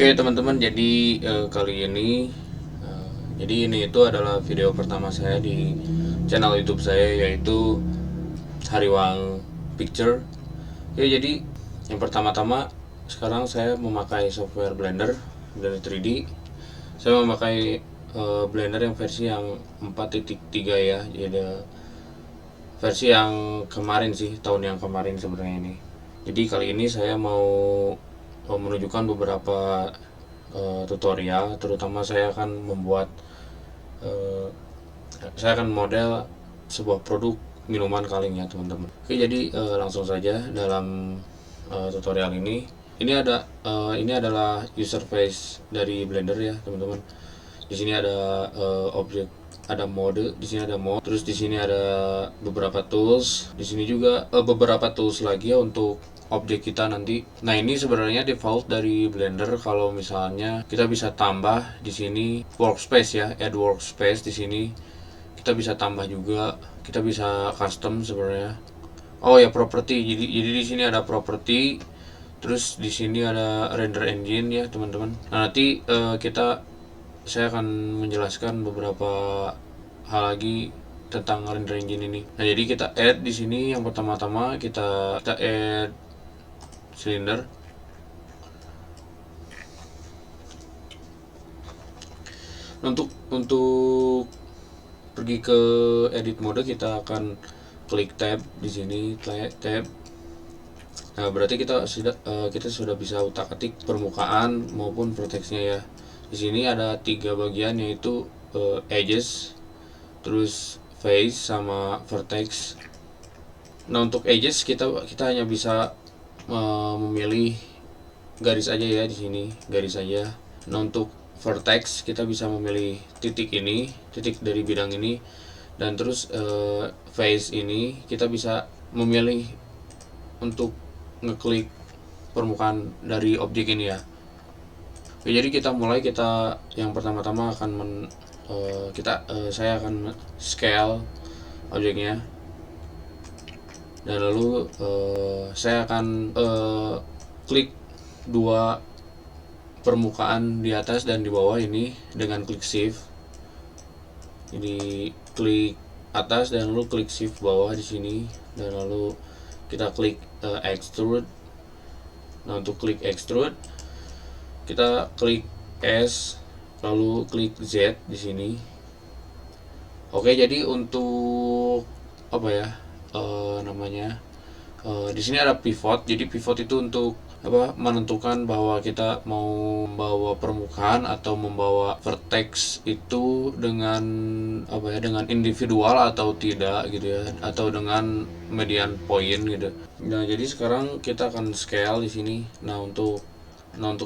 Oke teman-teman, jadi kali ini jadi ini itu adalah video pertama saya di channel YouTube saya, yaitu Hariwang Picture. Oke, jadi yang pertama-tama sekarang saya memakai software Blender 3D. Saya memakai Blender yang versi yang 4.3 ya. Jadi ada versi yang kemarin sih, tahun yang kemarin sebenarnya ini. Jadi kali ini saya mau menunjukkan beberapa tutorial, terutama saya akan membuat uh, saya akan model sebuah produk minuman kaleng ya teman-teman. Oke, jadi langsung saja dalam tutorial ini. Ini adalah user face dari Blender ya teman-teman. Di sini ada objek, ada mode, di sini ada mode, terus di sini ada beberapa tools, di sini juga beberapa tools lagi ya untuk objek kita nanti. Nah, ini sebenarnya default dari Blender. Kalau misalnya kita bisa tambah di sini workspace ya, add workspace di sini. Kita bisa tambah juga, kita bisa custom sebenarnya. Oh ya, property. Jadi di sini ada property, terus di sini ada render engine ya teman-teman. Nah, nanti saya akan menjelaskan beberapa hal lagi tentang render engine ini. Nah, jadi kita add di sini yang pertama-tama kita add silinder. Untuk pergi ke edit mode, kita akan klik tab di sini, tab. Nah, berarti kita sudah bisa utak-atik permukaan maupun vertexnya ya. Di sini ada tiga bagian, yaitu edges, terus face sama vertex. Nah, untuk edges kita hanya bisa memilih garis aja ya, di sini garis aja. Nah, untuk vertex kita bisa memilih titik ini, titik dari bidang ini, dan terus face ini kita bisa memilih untuk ngeklik permukaan dari objek ini ya. Oke, jadi kita yang pertama-tama akan saya akan scale objeknya, dan lalu saya akan klik dua permukaan di atas dan di bawah ini dengan klik shift. Jadi klik atas dan lalu klik shift bawah di sini, dan lalu kita klik extrude. Nah, untuk klik extrude kita klik S lalu klik Z di sini. Oke, jadi untuk apa ya namanya, di sini ada pivot. Jadi pivot itu untuk menentukan bahwa kita mau membawa permukaan atau membawa vertex itu dengan dengan individual atau tidak gitu ya, atau dengan median point gitu. Nah, jadi sekarang kita akan scale di sini. Nah, untuk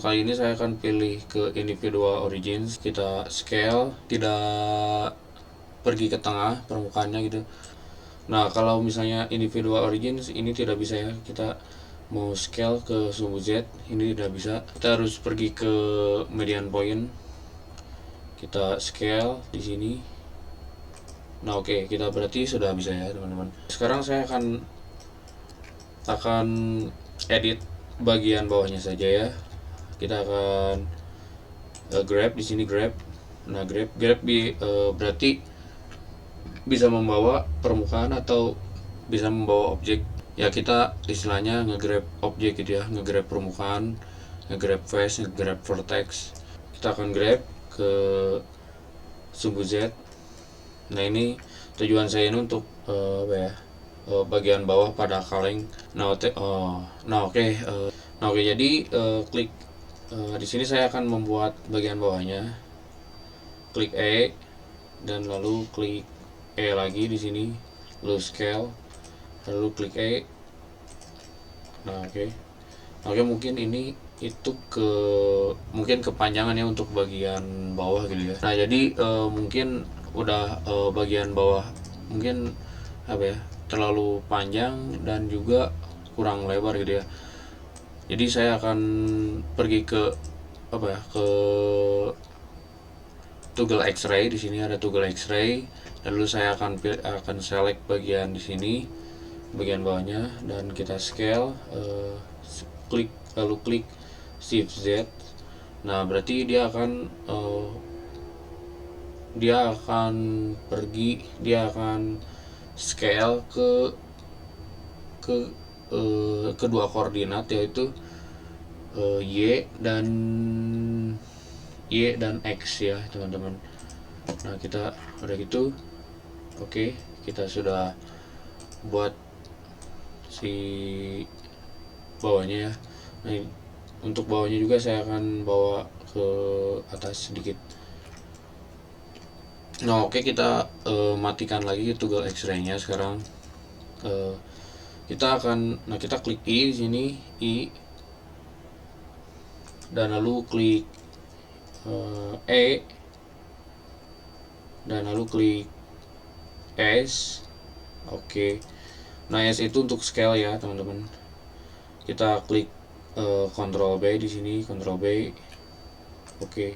kali ini saya akan pilih ke individual origins. Kita scale, tidak pergi ke tengah permukaannya gitu. Nah, kalau misalnya individual origins ini tidak bisa ya, kita mau scale ke sumbu Z ini tidak bisa. Kita harus pergi ke median point. Kita scale di sini. Nah, oke, kita berarti sudah bisa ya teman-teman. Sekarang saya akan edit bagian bawahnya saja ya. Kita akan grab di sini, grab. Nah, grab berarti bisa membawa permukaan atau bisa membawa objek ya. Kita istilahnya ngegrab objek gitu ya, ngegrab permukaan, ngegrab face, ngegrab vertex. Kita akan grab ke sumbu Z. Nah, ini tujuan saya ini untuk bagian bawah pada kaleng. Oke, jadi klik di sini saya akan membuat bagian bawahnya. Klik E dan lalu klik E lagi di sini, lalu scale, lalu klik E. Nah, oke, mungkin ini itu mungkin kepanjangan ya untuk bagian bawah gitu ya. Nah, jadi mungkin udah bagian bawah mungkin terlalu panjang dan juga kurang lebar gitu ya. Jadi saya akan pergi ke ke toggle X-ray. Di sini ada toggle X-ray. Lalu saya akan select bagian di sini, bagian bawahnya, dan kita scale, lalu klik shift Z. Nah berarti dia akan pergi, dia akan scale ke kedua koordinat, yaitu y dan x ya teman-teman. Nah kita udah gitu, oke, kita sudah buat si bawahnya ya. Nah untuk bawahnya juga saya akan bawa ke atas sedikit. Nah oke, kita matikan lagi toggle X-ray nya sekarang. Kita klik I di sini, I, dan lalu klik E, dan lalu klik S. Oke. Nah S itu untuk scale ya teman-teman. Kita klik Ctrl B di sini, Ctrl B. Oke.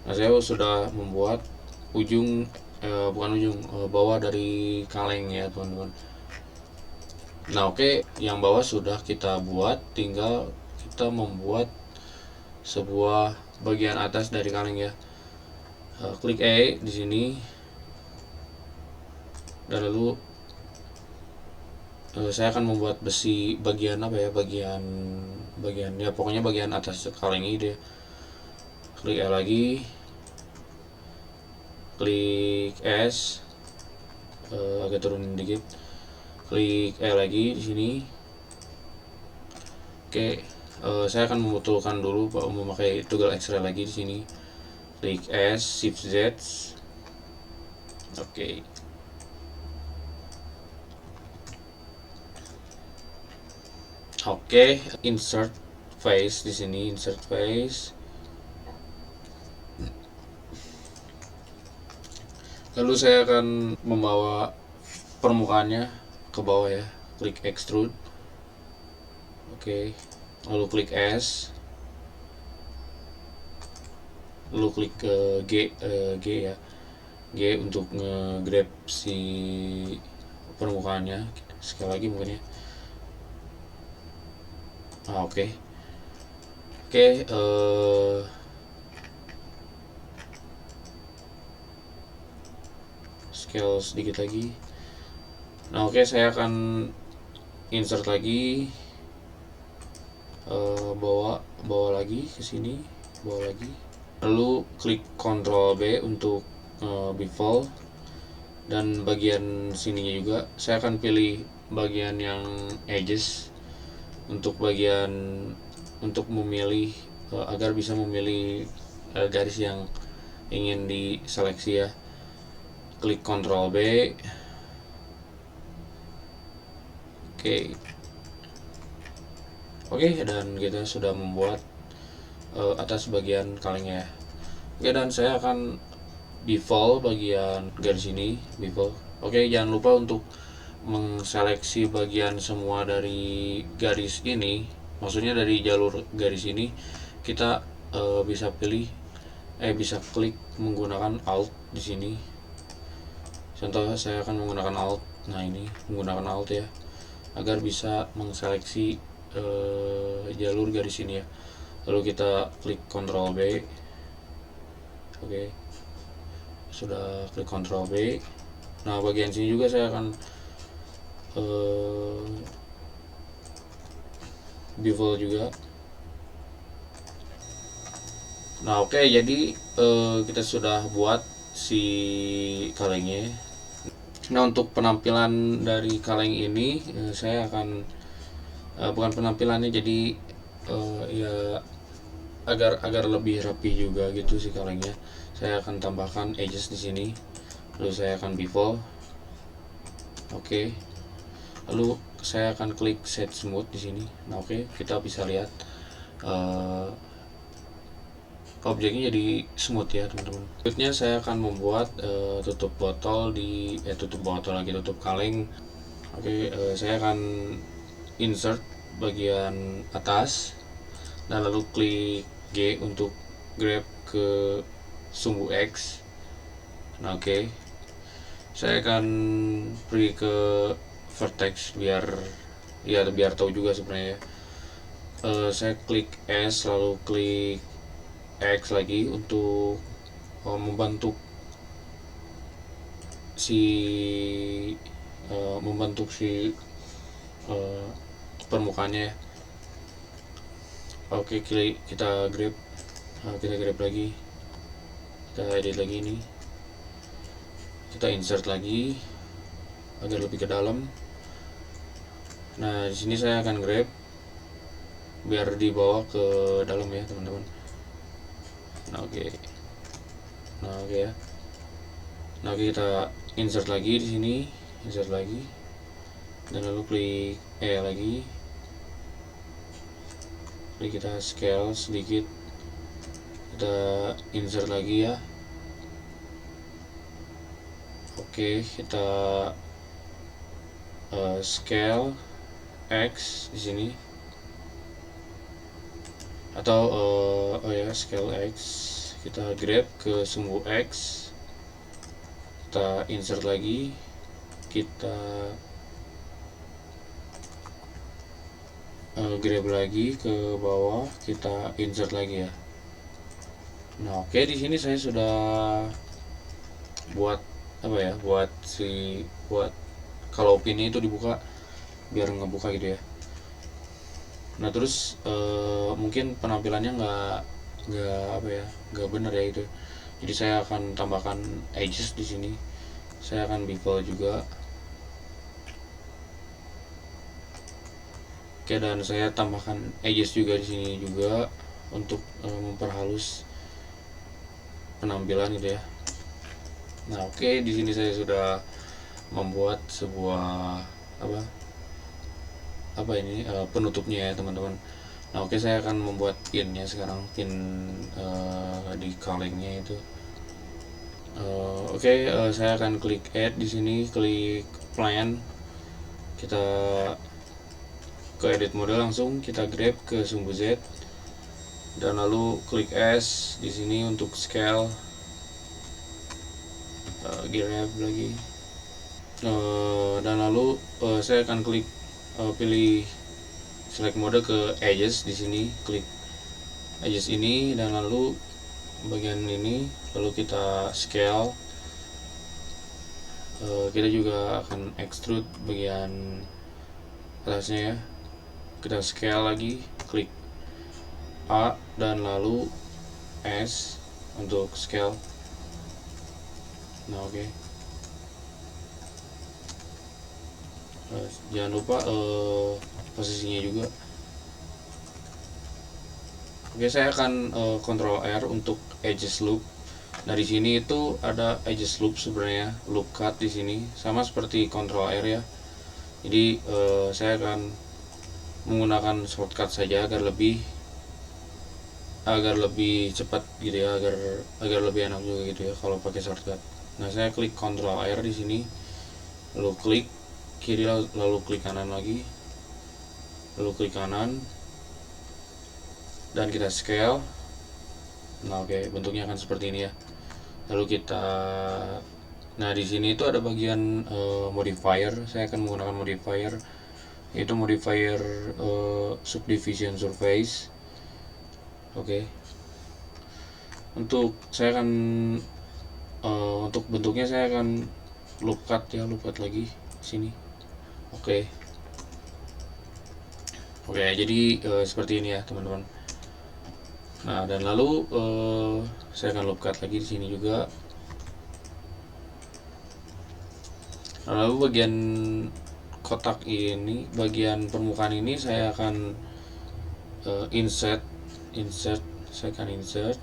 Nah saya sudah membuat bawah dari kaleng ya teman-teman. Nah oke, yang bawah sudah kita buat, tinggal kita membuat sebuah bagian atas dari kaleng ya. Klik E di sini, dan lalu saya akan membuat besi bagian apa ya, bagian ya pokoknya bagian atas kaleng ini deh. Klik E lagi, klik S, agak turunin dikit, klik E lagi di sini. Oke, saya akan membutuhkan dulu memakai toggle X-ray lagi di sini. Klik S, Shift Z. Oke. Oke, insert face di sini, insert face. Lalu saya akan membawa permukaannya ke bawah ya. Klik extrude. Oke. Lalu klik S. Lalu klik G ya. G untuk nge-grab si permukaannya. Sekali lagi mungkin ya. Oke. Scale sedikit lagi. Nah oke, saya akan insert lagi, bawa lagi ke sini, bawa lagi, lalu klik Ctrl B untuk bevel, dan bagian sininya juga saya akan pilih bagian yang edges untuk memilih agar bisa memilih garis yang ingin diseleksi ya. Klik Ctrl B. Oke, dan kita sudah membuat atas bagian kalengnya. Oke, dan saya akan bevel bagian garis ini, bevel. Oke, jangan lupa untuk mengseleksi bagian semua dari garis ini, maksudnya dari jalur garis ini. Kita bisa klik menggunakan Alt di sini. Contoh saya akan menggunakan Alt. Nah ini menggunakan Alt ya, agar bisa mengseleksi jalur garis ini ya. Lalu kita klik Ctrl B. Oke, sudah klik Ctrl B. Nah bagian sini juga saya akan bevel juga. Nah oke, jadi kita sudah buat si kalengnya. Nah untuk penampilan dari kaleng ini saya akan bukan penampilannya, jadi ya agar lebih rapi juga gitu si kalengnya. Saya akan tambahkan edges di sini. Lalu saya akan bevel. Oke. Lalu saya akan klik set smooth di sini. Nah oke, kita bisa lihat objeknya jadi smooth ya teman-teman. Berikutnya saya akan membuat tutup botol tutup kaleng. Oke, saya akan insert bagian atas, dan lalu klik G untuk grab ke sumbu X. Nah oke, saya akan pergi ke vertex biar tahu juga sebenarnya ya. saya klik S lalu klik X lagi untuk membentuk si uh, permukaannya ya. Oke, kita grab lagi, kita edit lagi ini, kita insert lagi agar lebih ke dalam. Nah, di sini saya akan grab biar dibawa ke dalam ya teman-teman. Nah oke ya. Nah oke, kita insert lagi di sini, insert lagi, dan lalu klik lagi, klik kita scale sedikit, kita insert lagi ya. Oke, kita scale X di sini, atau scale X, kita grab ke sumbu X, kita insert lagi, kita grab lagi ke bawah, kita insert lagi ya. Nah oke, di sini saya sudah buat buat kalau pinnya itu dibuka biar ngebuka gitu ya. Nah terus mungkin penampilannya nggak benar ya itu. Jadi saya akan tambahkan edges di sini. Saya akan bevel juga. Oke, dan saya tambahkan edges juga di sini juga untuk memperhalus penampilan gitu ya. Nah oke, di sini saya sudah membuat sebuah penutupnya ya teman-teman. Nah oke, saya akan membuat pinnya sekarang, pin di kalengnya itu. Saya akan klik add di sini, klik plan, kita ke edit model, langsung kita grab ke sumbu Z, dan lalu klik S di sini untuk scale, grab lagi, dan lalu saya akan klik pilih select mode ke edges di sini, klik edges ini, dan lalu bagian ini, lalu kita scale. Kita juga akan extrude bagian atasnya ya, kita scale lagi, klik A dan lalu S untuk scale. Nah oke. Jangan lupa posisinya juga. Oke, saya akan Ctrl R untuk edges loop. Nah di sini itu ada edges loop sebenarnya, loop cut di sini sama seperti Ctrl R ya. Jadi saya akan menggunakan shortcut saja agar lebih cepat gitu ya, agar lebih enak juga gitu ya kalau pakai shortcut. Nah saya klik Ctrl R di sini, lalu klik kiri, lalu klik kanan lagi, lalu klik kanan, dan kita scale. Nah oke, bentuknya akan seperti ini ya. Lalu nah di sini itu ada bagian modifier. Saya akan menggunakan modifier, yaitu modifier subdivision surface. Oke. Untuk bentuknya saya akan loop cut lagi sini. Oke, jadi seperti ini ya teman-teman. Nah dan lalu saya akan loop cut lagi di sini juga. Nah, lalu bagian kotak ini, bagian permukaan ini saya akan insert. Saya akan insert.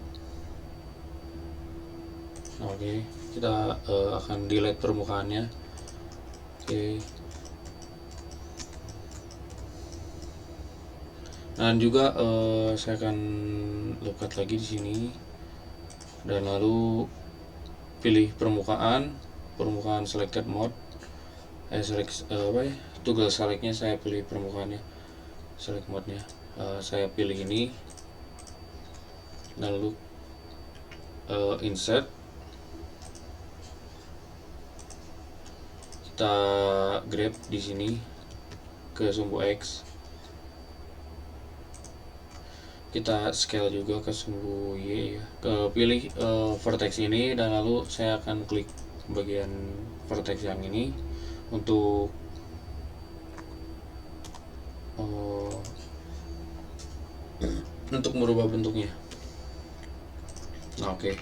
Nah, oke, kita akan delete permukaannya. Oke. Dan juga saya akan loop cut lagi di sini, dan lalu pilih permukaan selected mode, toggle selectnya saya pilih permukaannya, select mode-nya saya pilih ini, dan lalu insert, kita grab di sini ke sumbu X, kita scale juga ke sumbu Y ya, pilih vertex ini, dan lalu saya akan klik bagian vertex yang ini untuk merubah bentuknya. Nah, oke.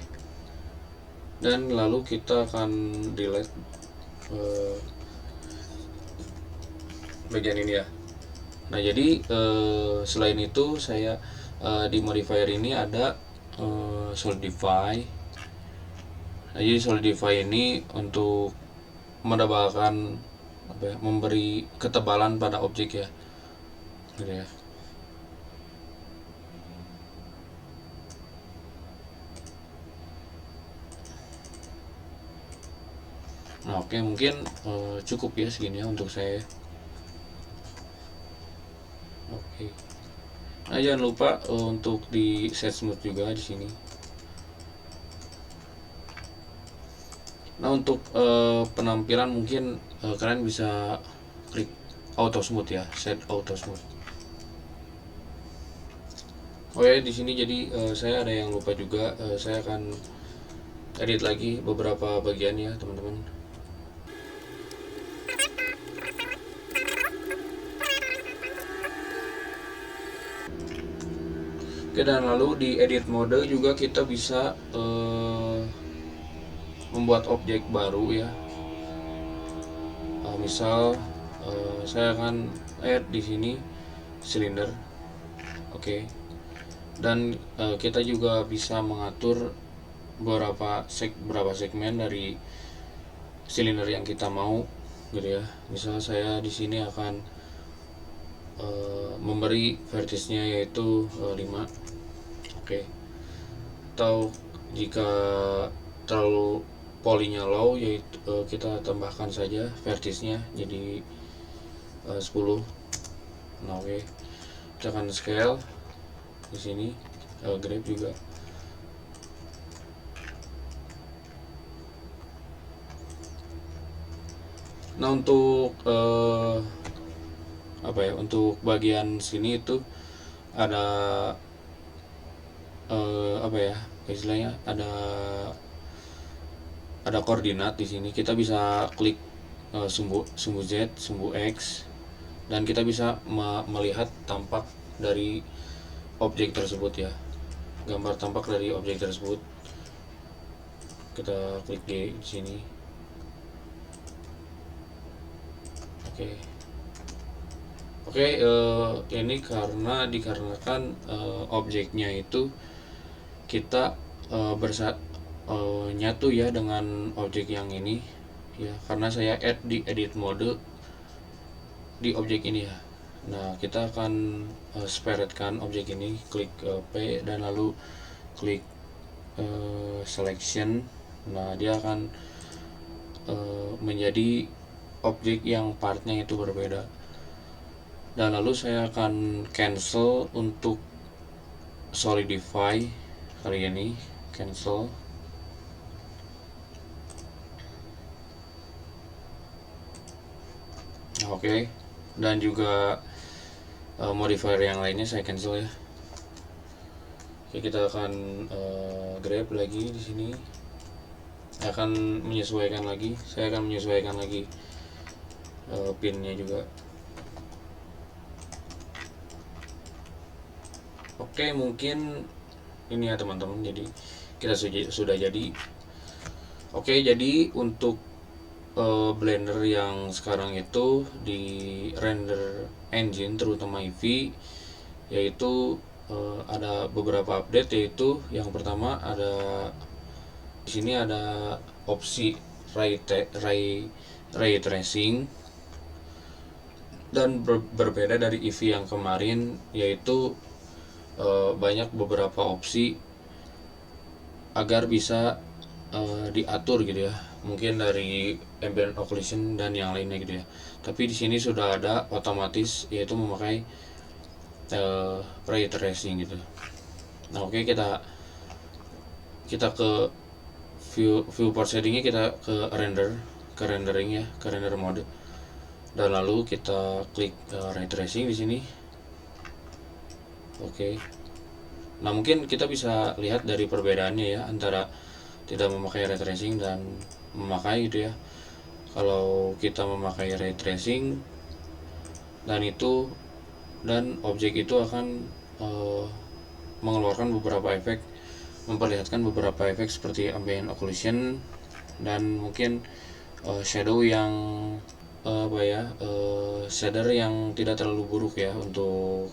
Dan lalu kita akan delete bagian ini ya. Nah, jadi selain itu saya di modifier ini ada solidify. Nah, jadi solidify ini untuk menambahkan memberi ketebalan pada objek ya, gitu ya. Nah, oke, mungkin cukup ya segini ya untuk saya. Oke. Nah, jangan lupa untuk di set smooth juga di sini. Nah, untuk penampilan mungkin kalian bisa klik auto smooth ya, set auto smooth. Oh ya, di sini jadi saya ada yang lupa juga, saya akan edit lagi beberapa bagian ya, teman-teman. Oke, dan lalu di edit mode juga kita bisa membuat objek baru ya. Misal saya akan add di sini silinder. Oke. Dan kita juga bisa mengatur berapa segmen dari silinder yang kita mau, gitu ya. Misal saya di sini akan memberi vertisnya yaitu 5. Oke. Atau jika terlalu polinya low, yaitu kita tambahkan saja vertisnya jadi 10. Nah, oke. Kita akan scale di sini, grab juga. Nah, untuk untuk bagian sini itu ada istilahnya ada koordinat di sini. Kita bisa klik sumbu Z, sumbu X, dan kita bisa melihat tampak dari objek tersebut ya, gambar tampak dari objek tersebut. Kita klik di sini. Oke, ini dikarenakan objeknya itu kita nyatu ya dengan objek yang ini ya, karena saya add di edit mode di objek ini ya. Nah, kita akan separatkan objek ini, klik P dan lalu klik selection. Nah, dia akan menjadi objek yang partnya itu berbeda. Dan lalu saya akan cancel untuk solidify kali ini, cancel. Oke. Dan juga modifier yang lainnya saya cancel ya. Oke, kita akan grab lagi di sini. Saya akan menyesuaikan lagi pinnya juga. Oke, mungkin ini ya teman-teman, jadi kita sudah jadi. Oke, jadi untuk Blender yang sekarang itu di render engine terutama Eevee, yaitu ada beberapa update, yaitu yang pertama ada di sini ada opsi ray tracing, dan berbeda dari Eevee yang kemarin, yaitu banyak beberapa opsi agar bisa diatur gitu ya, mungkin dari ambient occlusion dan yang lainnya gitu ya. Tapi di sini sudah ada otomatis, yaitu memakai ray tracing gitu. Nah, oke, kita ke viewport settingnya, kita ke rendering ya, ke render mode, dan lalu kita klik ray tracing di sini. Oke. Nah, mungkin kita bisa lihat dari perbedaannya ya antara tidak memakai ray tracing dan memakai gitu ya. Kalau kita memakai ray tracing dan itu dan objek itu akan uh, mengeluarkan beberapa efek, memperlihatkan beberapa efek seperti ambient occlusion dan mungkin shadow yang apa ya, shader yang tidak terlalu buruk ya untuk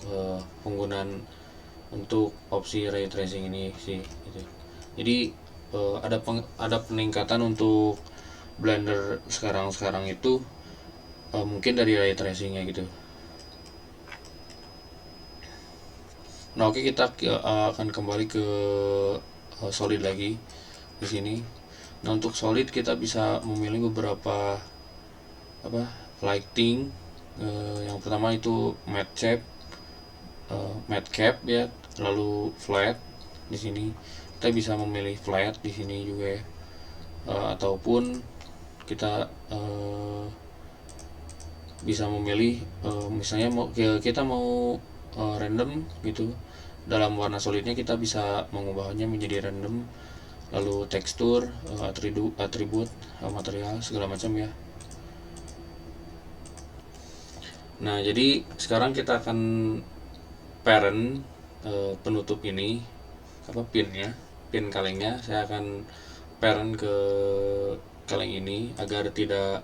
penggunaan untuk opsi ray tracing ini sih gitu. Jadi ada peningkatan untuk Blender sekarang itu mungkin dari ray tracingnya gitu. Nah, oke, kita akan kembali ke solid lagi di sini. Nah, untuk solid kita bisa memilih beberapa apa lighting. Yang pertama itu matte shape, matte cap ya, lalu flat. Di sini kita bisa memilih flat di sini juga ya. Ataupun kita bisa memilih misalnya kita mau random gitu dalam warna solidnya, kita bisa mengubahnya menjadi random, lalu tekstur, atribut, material segala macam ya. Nah, jadi sekarang kita akan parent penutup ini, apa, pinnya, pin kalengnya saya akan parent ke kaleng ini agar tidak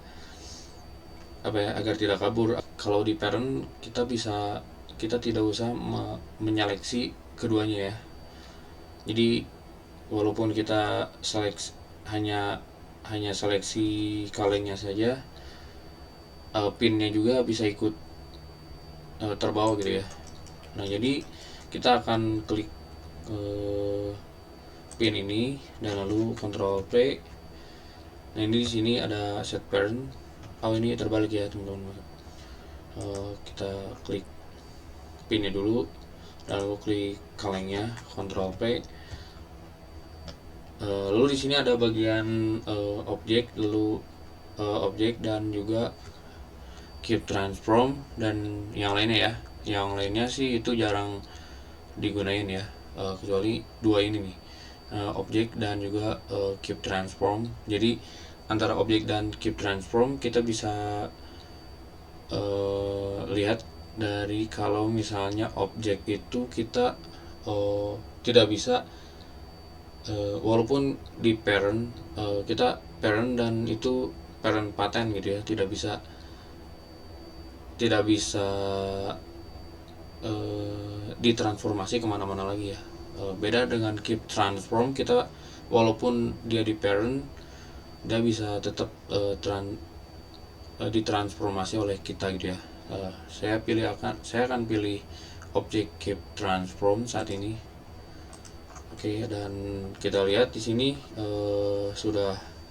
apa ya, agar tidak kabur. Kalau di parent kita tidak usah menyeleksi keduanya ya. Jadi walaupun kita hanya hanya seleksi kalengnya saja, pinnya juga bisa ikut terbawa gitu ya. Nah, jadi kita akan klik uh, pin ini dan lalu Ctrl P. Nah, ini di sini ada set parent. Oh, ini terbalik ya teman-teman. Kita klik pinnya dulu dan lalu klik kalengnya, Ctrl P. Lalu di sini ada bagian objek, lalu objek dan juga keep transform dan yang lainnya ya. Yang lainnya sih itu jarang digunain ya, kecuali dua ini nih, objek dan juga keep transform. Jadi antara objek dan keep transform kita bisa lihat dari kalau misalnya objek itu kita tidak bisa, walaupun di parent, kita parent dan itu parent paten gitu ya, tidak bisa ditransformasi kemana-mana lagi ya. Beda dengan keep transform, kita walaupun dia di parent dia bisa tetap ditransformasi oleh kita gitu ya. Saya akan pilih objek keep transform saat ini. Oke, dan kita lihat di sini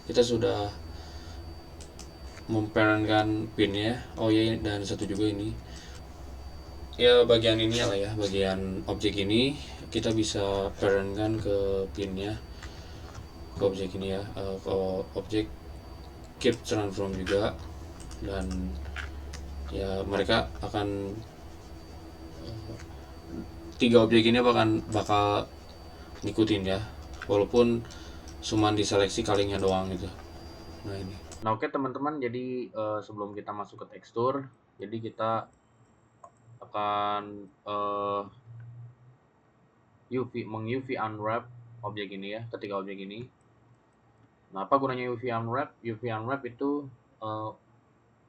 kita sudah memparentkan pinnya. Oh ya, dan satu juga ini ya, bagian ini lah ya, bagian objek ini kita bisa parentkan ke pinnya, ke objek ini ya, ke objek keep transform juga. Dan ya, mereka akan tiga objek ini bakal ngikutin ya, walaupun cuman diseleksi kalinya doang gitu. Nah, ini. Nah, oke teman-teman, jadi sebelum kita masuk ke tekstur, jadi kita akan UV unwrap objek ini ya, ketiga objek ini. Nah, apa gunanya UV unwrap? UV unwrap itu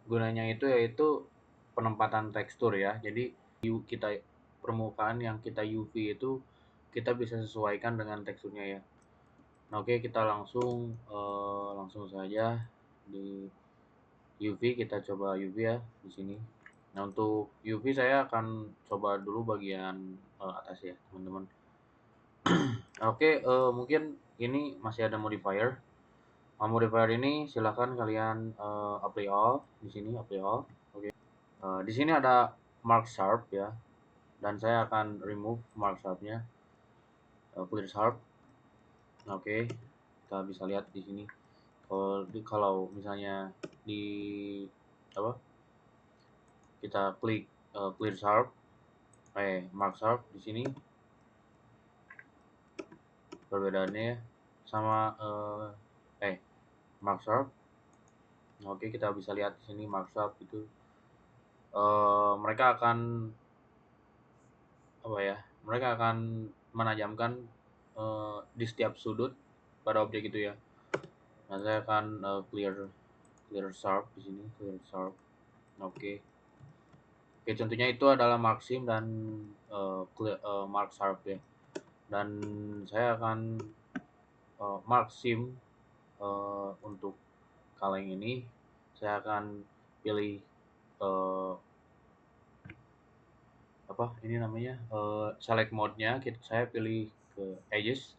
gunanya itu yaitu penempatan tekstur ya. Jadi kita permukaan yang kita UV itu kita bisa sesuaikan dengan teksturnya ya. Nah, oke, kita langsung saja di UV, kita coba UV ya di sini. Nah, untuk UV saya akan coba dulu bagian atas ya teman-teman. Oke, mungkin ini masih ada modifier. Modifier ini silahkan kalian apply all di sini, apply all. Oke. Di sini ada mark sharp ya, dan saya akan remove mark sharpnya, clear sharp. Oke, kita bisa lihat di sini. Kalau misalnya di apa, kita klik clear sharp, mark sharp di sini. perbedaannya sama Mark Sharp. Oke, kita bisa lihat di sini Mark Sharp itu mereka akan apa ya? Mereka akan menajamkan di setiap sudut pada objek itu ya. Nah, saya akan clear clear sharp di sini, clear sharp. Oke. Oke, contohnya itu adalah Mark Sim dan Mark Sharp ya. Dan saya akan Mark Sim untuk kaleng ini saya akan pilih eh, apa ini namanya select mode-nya. Saya pilih ke edges,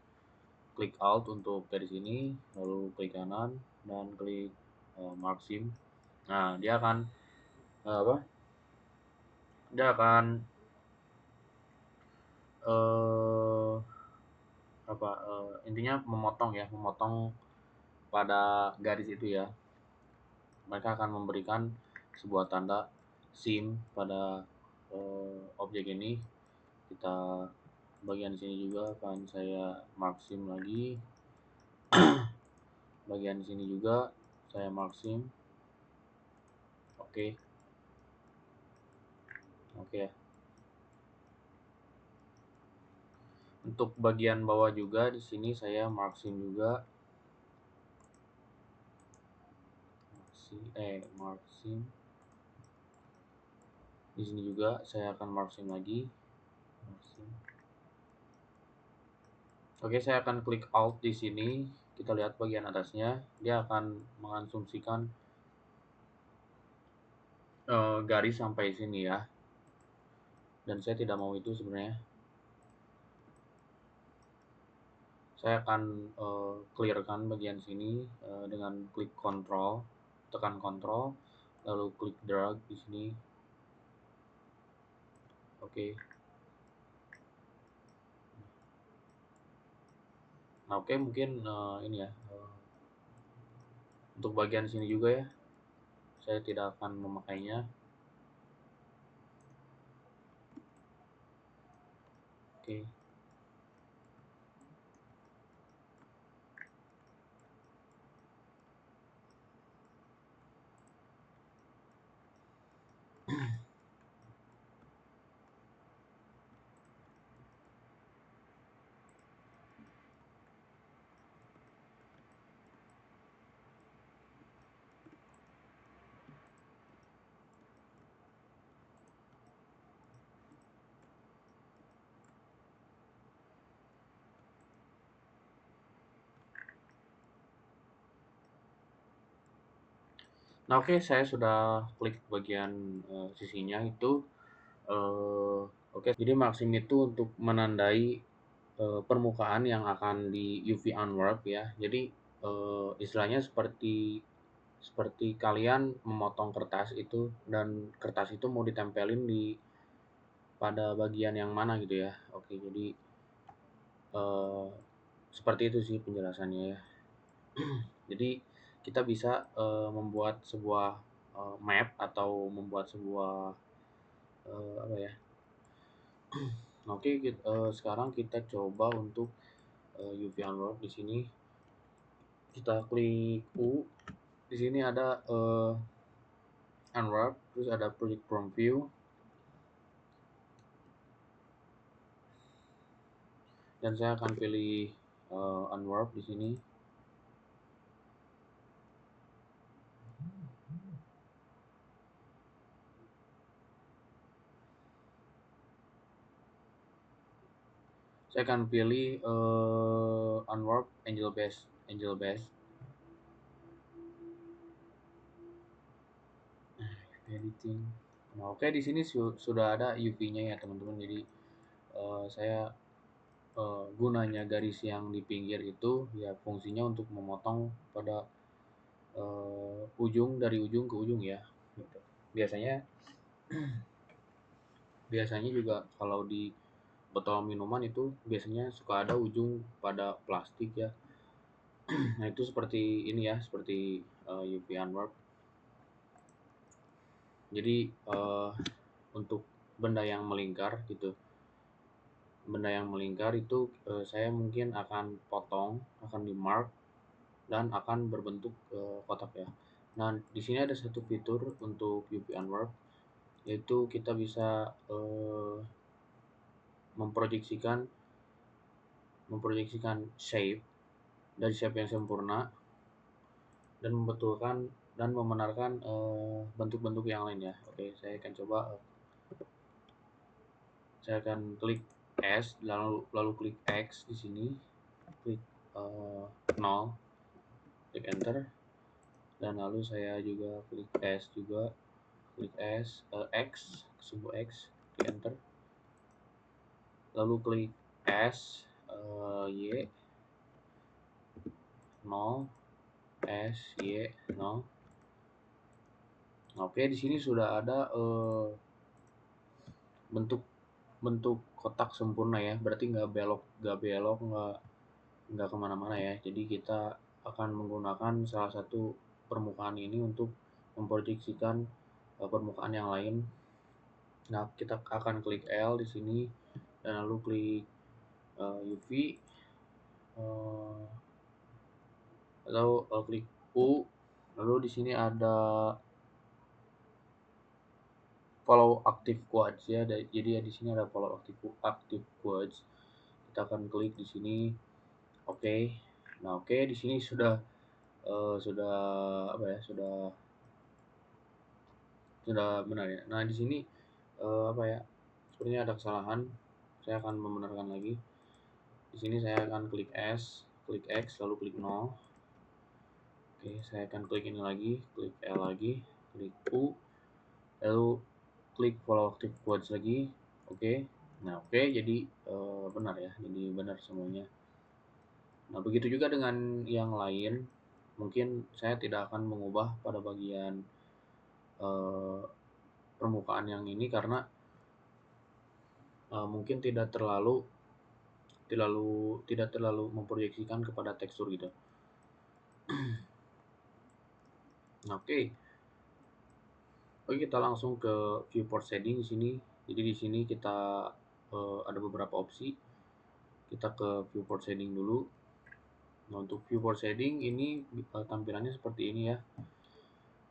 klik alt untuk garis ini, lalu klik kanan dan klik Mark Sim. Nah, apa? Dia akan eh intinya memotong ya, memotong pada garis itu ya. Mereka akan memberikan sebuah tanda sim pada objek ini. Kita bagian sini juga akan saya mark sim lagi. Bagian sini juga saya mark sim. Oke. Oke ya. Untuk bagian bawah juga di sini saya mark sim juga. Mark sim. Di sini juga saya akan mark sim lagi. Mark sim. Oke, saya akan klik alt di sini. Kita lihat bagian atasnya, dia akan mengasumsikan garis sampai sini ya. Dan saya tidak mau itu sebenarnya. Saya akan clearkan bagian sini dengan klik Ctrl, tekan Ctrl, lalu klik drag di sini. Oke. Nah, oke, mungkin ini ya. Untuk bagian sini juga ya. Saya tidak akan memakainya. Oke. Nah, oke, saya sudah klik bagian sisinya itu. Oke, jadi maksim itu untuk menandai permukaan yang akan di UV unwarp ya. Jadi istilahnya seperti seperti kalian memotong kertas itu dan kertas itu mau ditempelin di pada bagian yang mana gitu ya. Oke, jadi eh, seperti itu sih penjelasannya ya. Jadi kita bisa membuat sebuah map atau membuat sebuah apa ya. Oke, sekarang kita coba untuk UV unwarp di sini. Kita klik U. Di sini ada unwarp, terus ada project from view. Dan saya akan pilih unwarp di sini. Saya akan pilih unwarp angel base, angel base. Editing. Nah, oke, di sini sudah ada UV-nya ya teman-teman. Jadi saya gunanya garis yang di pinggir itu ya fungsinya untuk memotong pada ujung dari ujung ke ujung ya. Gitu. Biasanya biasanya juga kalau di botol minuman itu biasanya suka ada ujung pada plastik ya. Nah, itu seperti ini ya, seperti UV unwarp. Jadi untuk benda yang melingkar gitu. benda yang melingkar itu saya mungkin akan potong, akan di mark dan akan berbentuk kotak ya. Nah, di sini ada satu fitur untuk UV Unwrap, yaitu kita bisa memproyeksikan shape dari shape yang sempurna dan membetulkan dan membenarkan bentuk-bentuk yang lain ya. Oke, saya akan coba. Saya akan klik S, lalu klik X di sini, klik 0, klik Enter, dan lalu saya juga klik S juga, klik X, sumbu X, klik Enter, lalu klik S, Y, 0, S, Y, 0. Oke, di sini sudah ada bentuk kotak sempurna ya, berarti nggak belok, nggak kemana-mana ya. Jadi kita akan menggunakan salah satu permukaan ini untuk memproyeksikan permukaan yang lain. Nah, kita akan klik L di sini dan lalu klik UV, lalu klik U, lalu di sini ada follow active quads ya. Jadi ya di sini ada follow active quads. Kita akan klik di sini. Oke. Nah, oke, di sini sudah apa ya? Sudah benar ya. Nah, di sini apa ya? Sepertinya ada kesalahan. Saya akan membenarkan lagi. Di sini saya akan klik S, klik X, lalu klik 0. Oke, saya akan klik ini lagi, klik L lagi, klik U, lalu klik follow active quotes lagi. Oke. Nah, oke, jadi benar ya. Jadi benar semuanya. Nah, begitu juga dengan yang lain. Mungkin saya tidak akan mengubah pada bagian permukaan yang ini karena mungkin tidak terlalu memproyeksikan kepada tekstur gitu. Nah, oke. Oke, kita langsung ke viewport setting di sini. Jadi di sini kita ada beberapa opsi. Kita ke viewport setting dulu. Nah, untuk viewport setting ini tampilannya seperti ini ya.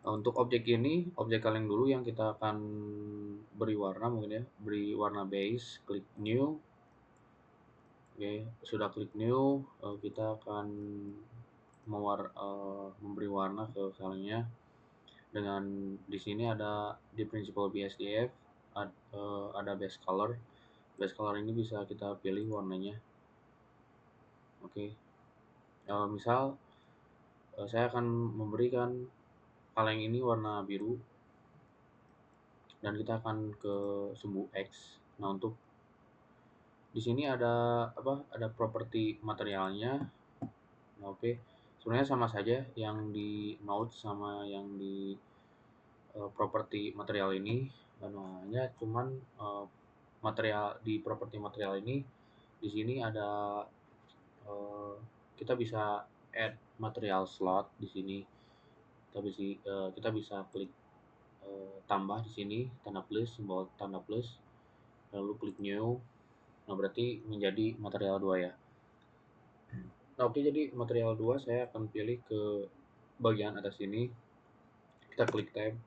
Nah, untuk objek ini, objek kaleng dulu yang kita akan beri warna mungkin ya, beri warna base, klik new. Oke, sudah klik new, kita akan memberi warna ke kalengnya dengan di sini ada di principal BSDF, ada base color. Base color ini bisa kita pilih warnanya. Oke, misal saya akan memberikan kaleng ini warna biru dan kita akan ke sumbu X. Nah, untuk di sini ada ada properti materialnya. Nah, oke. Sebenarnya sama saja yang di node sama yang di properti material ini. Nah, hanya cuman material di properti material ini di sini ada kita bisa add material slot di sini. Kita bisa klik tambah di sini tanda plus, simbol tanda plus, lalu klik new. Nah, berarti menjadi material 2 ya. Nah, oke, jadi material 2 saya akan pilih ke bagian atas ini. Kita klik tab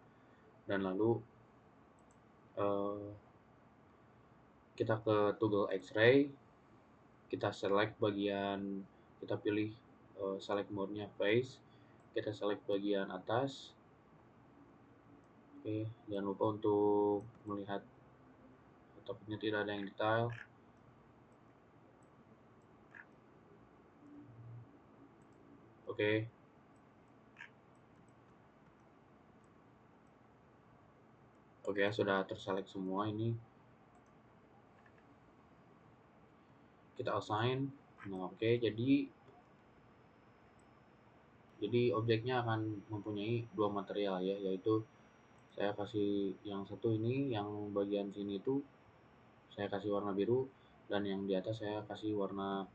dan lalu kita ke toggle X-ray. Kita select bagian, kita pilih select mode-nya face. Kita select bagian atas. Oke, jangan lupa untuk melihat topiknya tidak ada yang detail. Oke. Oke, sudah terselect semua ini. Kita assign. Nah, oke, jadi objeknya akan mempunyai dua material ya, yaitu saya kasih yang satu ini, yang bagian sini itu saya kasih warna biru dan yang di atas saya kasih warna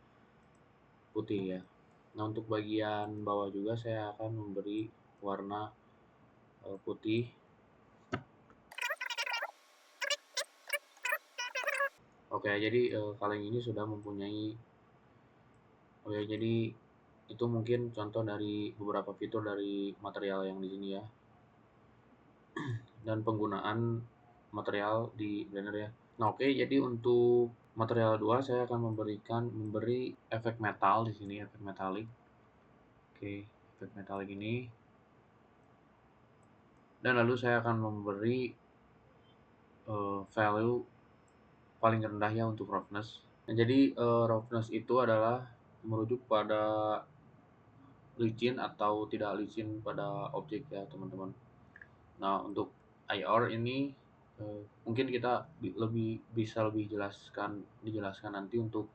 putih ya. Nah, untuk bagian bawah juga saya akan memberi warna putih. Oke, jadi kalian ini sudah mempunyai. Oke, jadi itu mungkin contoh dari beberapa fitur dari material yang di sini ya, dan penggunaan material di Blender ya. Nah, oke, jadi untuk material 2 saya akan memberi efek metal di sini, efek metalik. Oke, efek metalik ini. Dan lalu saya akan memberi value paling rendah ya untuk roughness. Nah, jadi roughness itu adalah merujuk pada licin atau tidak licin pada objek ya teman-teman. Nah, untuk IR ini mungkin kita bisa lebih dijelaskan nanti untuk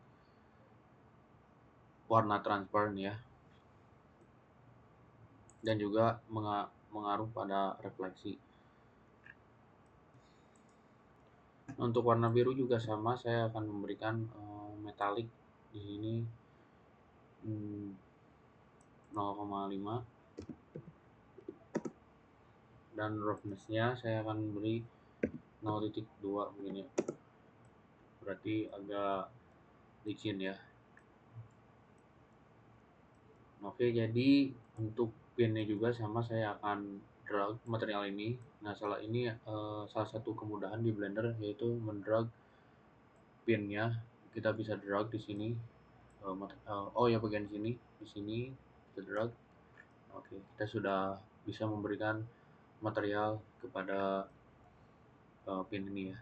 warna transparan ya, dan juga mengaruh pada refleksi. Untuk warna biru juga sama, saya akan memberikan metalik di sini 0,5, dan roughness-nya saya akan beri 0,2 mungkin ya. Berarti agak licin ya. Oke, jadi untuk pinnya juga sama, saya akan drag material ini. Nah, salah satu kemudahan di Blender yaitu mendrag pinnya. Kita bisa drag di sini. Oh ya, bagian sini, di sini kita drag. Oke, kita sudah bisa memberikan material kepada pin ini ya.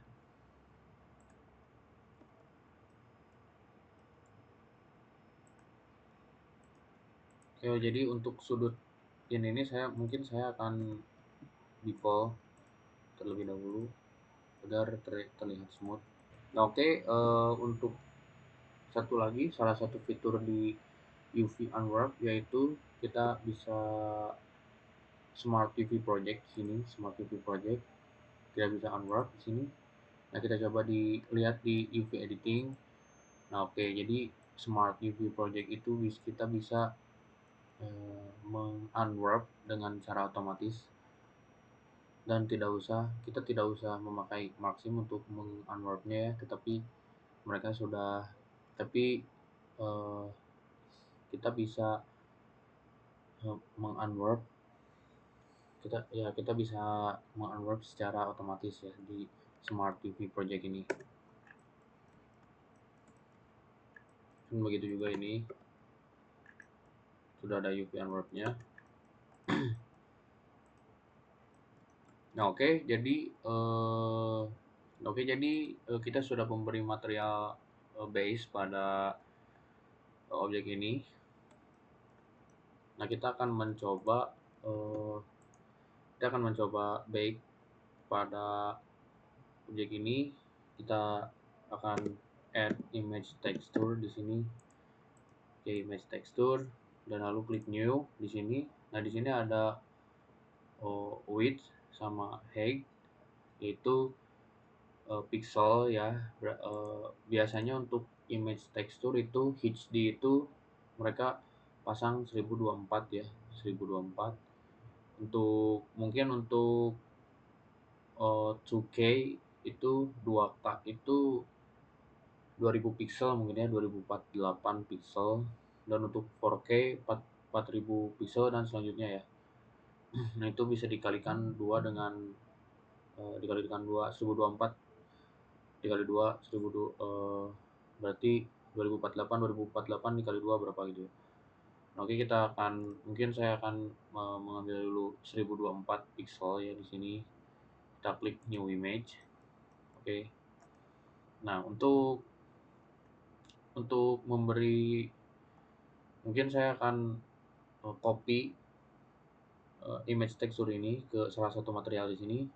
Oke, jadi untuk sudut pin ini mungkin saya akan default terlebih dahulu agar terlihat smooth. Nah, oke, untuk salah satu fitur di UV Unwrap yaitu kita bisa Smart TV Project di sini, Smart TV Project kita bisa unwrap di sini. Nah, kita coba dilihat di UV Editing. Nah, oke, jadi Smart UV Project itu kita bisa meng-unwrap dengan cara otomatis, dan kita tidak usah memakai Maxim untuk meng-unwrapnya ya, tapi uh, kita bisa meng-unwrap kita bisa meng-unwrap secara otomatis ya di Smart UV Project ini. Dan begitu juga ini sudah ada UV unwrap-nya. Nah, kita sudah memberi material base pada objek ini. Nah, kita akan mencoba bake pada objek ini. Kita akan add image texture di sini. Oke, image texture, dan lalu klik new di sini. Nah, di sini ada width sama height, yaitu pixel ya. Biasanya untuk image texture itu HD itu mereka pasang 1024 ya, 1024. Untuk 2K itu 2K itu 2000 pixel mungkin ya, 2048 pixel, dan untuk 4K 4000 pixel dan selanjutnya ya. Nah, itu bisa dikalikan 2 dengan dikalikan 2 1024 dikali 2 berarti 2048 dikali 2 berapa gitu ya. Nah, oke, saya akan mengambil dulu 1024 pixel ya di sini. Kita klik new image. Oke. Nah, untuk memberi, mungkin saya akan copy image texture ini ke salah satu material di sini,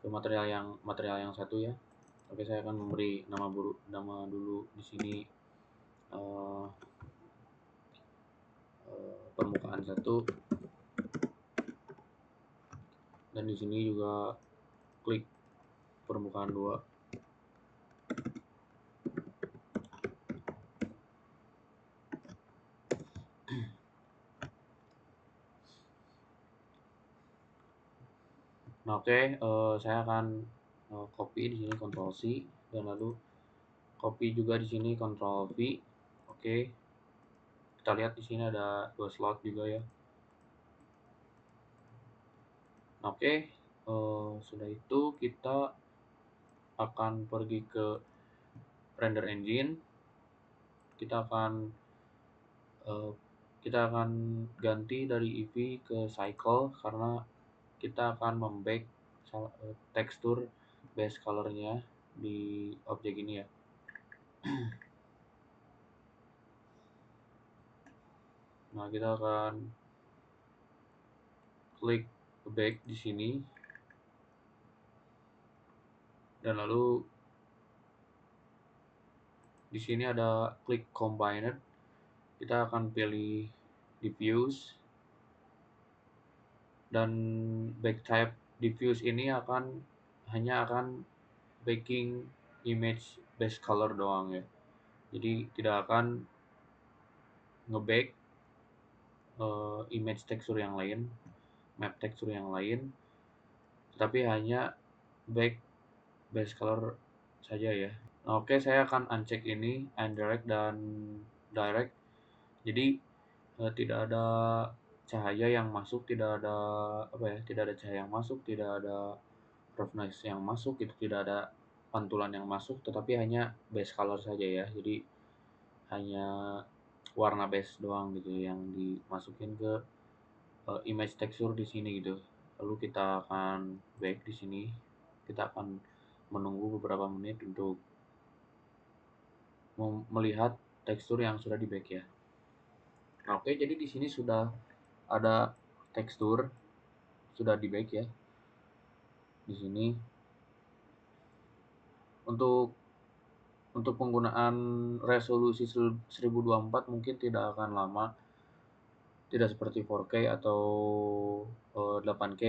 ke material yang satu ya. Oke, saya akan memberi nama dulu di sini permukaan 1, dan di sini juga klik permukaan 2. Nah, oke, saya akan copy di sini, Ctrl C, dan lalu copy juga di sini, Ctrl V. Oke. Kita lihat di sini ada 2 slot juga ya. Oke, sudah itu kita akan pergi ke render engine. Kita akan uh, ganti dari Eevee ke Cycle karena kita akan membake tekstur base colornya di objek ini ya. Nah, kita akan klik bake di sini dan lalu di sini ada klik combined. Kita akan pilih diffuse dan bake type diffuse ini hanya akan baking image base color doang ya. Jadi tidak akan ngebake image tekstur yang lain, map tekstur yang lain, tetapi hanya bake base color saja ya. Oke, saya akan uncheck ini indirect dan direct. Jadi tidak ada cahaya yang masuk, tidak ada cahaya yang masuk, tidak ada roughness yang masuk, itu tidak ada pantulan yang masuk, tetapi hanya base color saja ya. Jadi hanya warna base doang gitu yang dimasukin ke image tekstur di sini gitu. Lalu kita akan bake di sini. Kita akan menunggu beberapa menit untuk melihat tekstur yang sudah di bake ya. Oke, jadi di sini sudah ada tekstur sudah di bake ya. Di sini untuk penggunaan resolusi 1024 mungkin tidak akan lama, tidak seperti 4K atau 8K.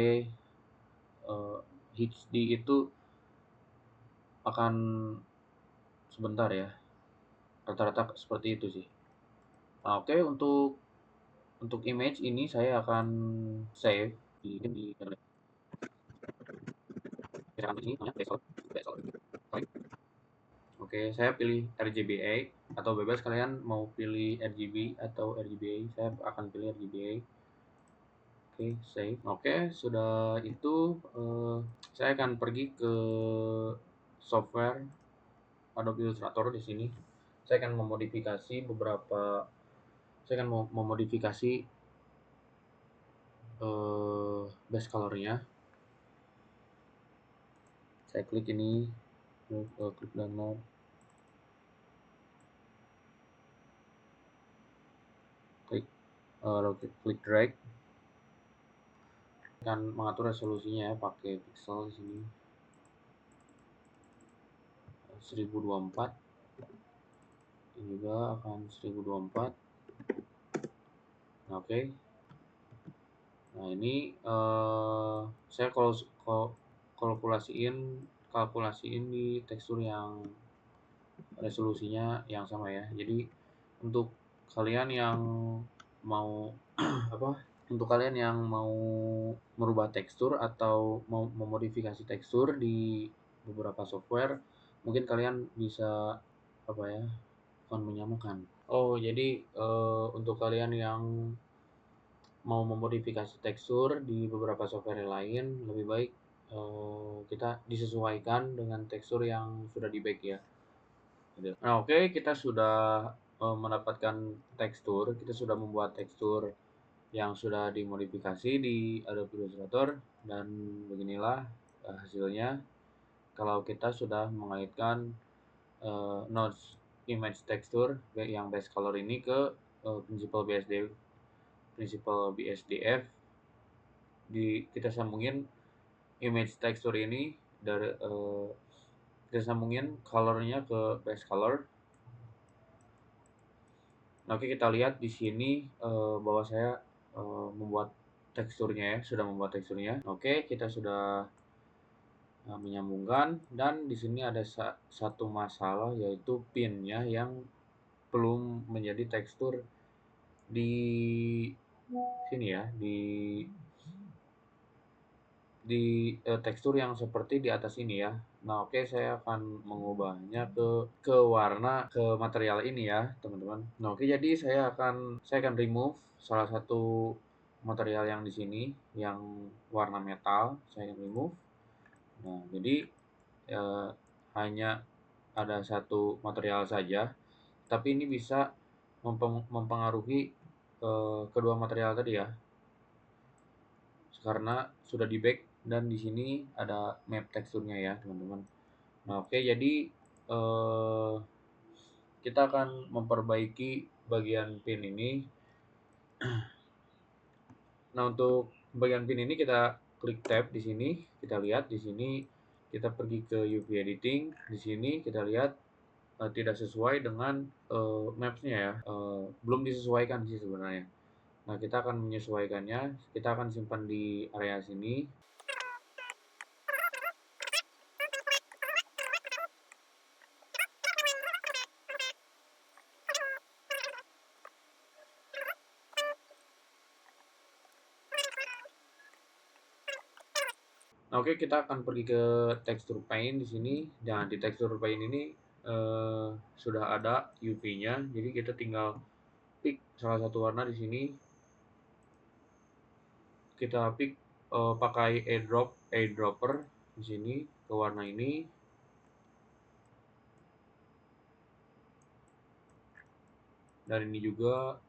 HD itu akan sebentar ya, rata-rata seperti itu sih. Nah, oke, untuk image ini saya akan save di sini namanya Background. Oke, saya pilih RGBA atau bebas kalian mau pilih RGB atau RGBA. Saya akan pilih RGBA. Oke, save. Oke, sudah itu saya akan pergi ke software Adobe Illustrator di sini. Saya akan memodifikasi base colornya. Saya klik ini, klik download. Klik drag. Akan mengatur resolusinya ya pakai pixel di sini 1024. Ini juga akan 1024. Nah, oke. Nah, ini saya kalkulasiin di tekstur yang resolusinya yang sama ya. Jadi untuk kalian yang mau untuk kalian yang mau merubah tekstur atau mau memodifikasi tekstur di beberapa software, mungkin kalian bisa bukan menyamakan. Oh, jadi untuk kalian yang mau memodifikasi tekstur di beberapa software lain, lebih baik kita disesuaikan dengan tekstur yang sudah di-bake ya. Nah, oke, kita sudah mendapatkan tekstur, kita sudah membuat tekstur yang sudah dimodifikasi di Adobe Illustrator dan beginilah hasilnya. Kalau kita sudah mengaitkan nodes image texture yang base color ini ke prinsipal BSDF, kita sambungin image texture ini dari kita sambungin colornya ke base color. Oke, kita lihat di sini bahwa saya membuat teksturnya ya, sudah membuat teksturnya. Oke, kita sudah menyambungkan dan di sini ada satu masalah yaitu pinnya yang belum menjadi tekstur di sini ya, di tekstur yang seperti di atas ini ya. Nah, oke, saya akan mengubahnya ke warna, ke material ini ya, teman-teman. Nah, oke, jadi saya akan remove salah satu material yang di sini yang warna metal, saya akan remove. Nah, jadi eh, hanya ada satu material saja, tapi ini bisa mempengaruhi kedua material tadi ya, karena sudah di back dan di sini ada map teksturnya ya teman-teman. Nah, oke, jadi eh, kita akan memperbaiki bagian pin ini. Nah, untuk bagian pin ini kita klik tab di sini, kita lihat di sini, kita pergi ke UV editing, di sini kita lihat tidak sesuai dengan maps-nya ya. Belum disesuaikan sih sebenarnya. Nah, kita akan menyesuaikannya, kita akan simpan di area sini. Nah, oke, kita akan pergi ke tekstur paint di sini. Dan di tekstur paint ini sudah ada UV-nya, jadi kita tinggal pick salah satu warna di sini. Kita pick pakai eyedropper di sini ke warna ini. Dan ini juga,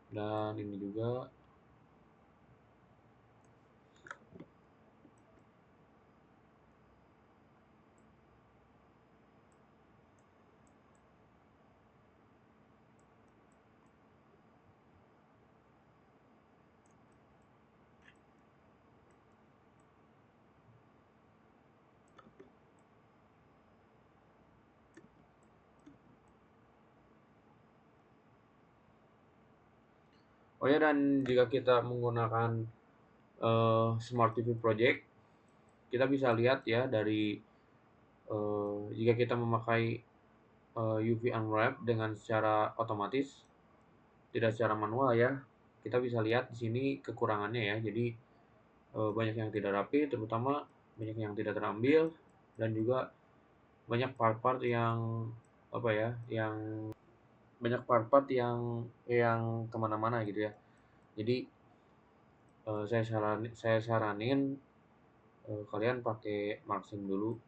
dan ini juga. Oh ya, dan jika kita menggunakan Smart TV Project, kita bisa lihat ya dari jika kita memakai UV Unwrap dengan secara otomatis, tidak secara manual ya, kita bisa lihat di sini kekurangannya ya. Jadi banyak yang tidak rapi, terutama banyak yang tidak terambil, dan juga banyak part-part yang apa ya, yang banyak part-part yang kemana-mana gitu ya. Jadi saya saranin kalian pakai Maxim dulu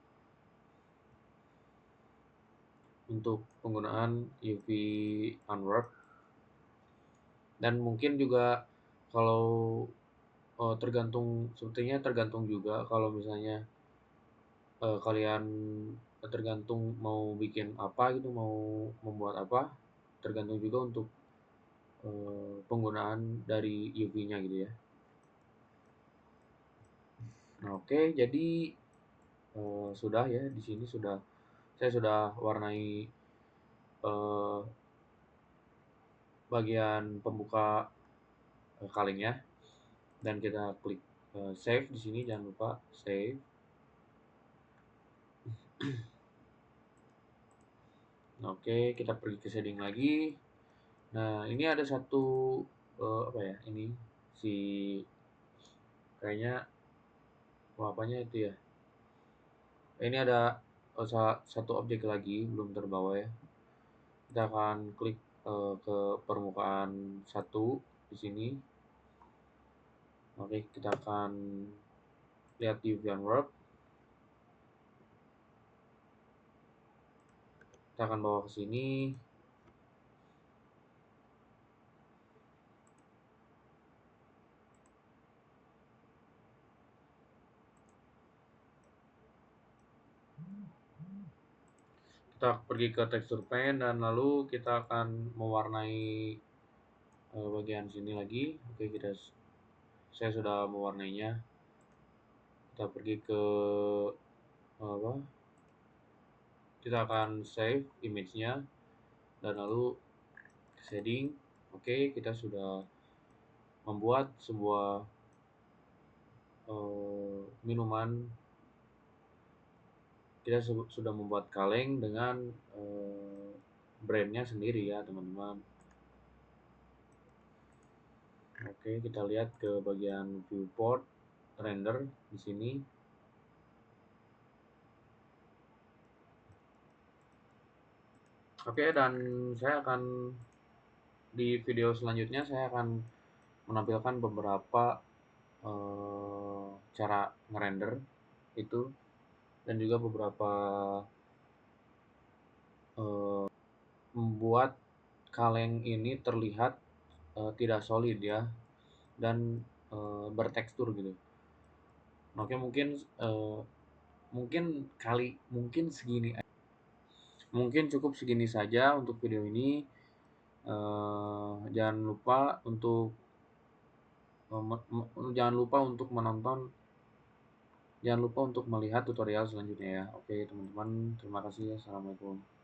untuk penggunaan UV Unwrap. Dan mungkin juga kalau sepertinya tergantung juga kalau misalnya kalian tergantung mau bikin apa gitu, mau membuat apa, tergantung juga untuk penggunaan dari UV-nya gitu ya. Nah, oke, jadi sudah ya, di sini saya sudah warnai eh, bagian pembuka kalengnya, dan kita klik save di sini, jangan lupa save. Nah, oke, kita pergi ke setting lagi. Nah, ini ada satu apa ya? Ini si kayaknya apanya itu ya? Ini ada satu objek lagi belum terbawa ya. Kita akan klik ke permukaan satu di sini. Oke, kita akan lihat di view work. Kita akan bawa ke sini. Kita pergi ke tekstur pen dan lalu kita akan mewarnai bagian sini lagi. Oke, saya sudah mewarnainya. Kita pergi ke apa? Kita akan save image-nya dan lalu shading. Oke, kita sudah membuat sebuah minuman. Kita sudah membuat kaleng dengan brandnya sendiri ya teman-teman. Oke, kita lihat ke bagian viewport. render di sini. Oke, dan saya akan di video selanjutnya saya akan menampilkan beberapa cara ngerender itu, dan juga beberapa membuat kaleng ini terlihat tidak solid ya, dan bertekstur gitu. Oke, mungkin segini, mungkin cukup segini saja untuk video ini. Jangan lupa untuk jangan lupa untuk menonton, jangan lupa untuk melihat tutorial selanjutnya ya. Oke teman-teman, terima kasih. Assalamualaikum.